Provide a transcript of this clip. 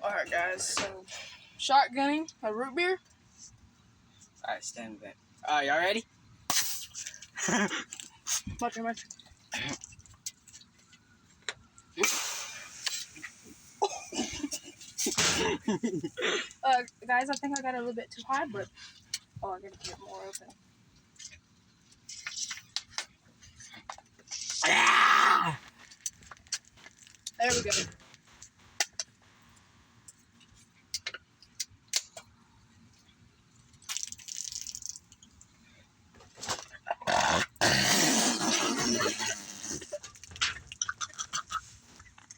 Alright, guys, so shotgunning a root beer. Alright, stand back. Y'all ready? Much. Guys, I think I got it a little bit too high, but I gotta get more open. There we go.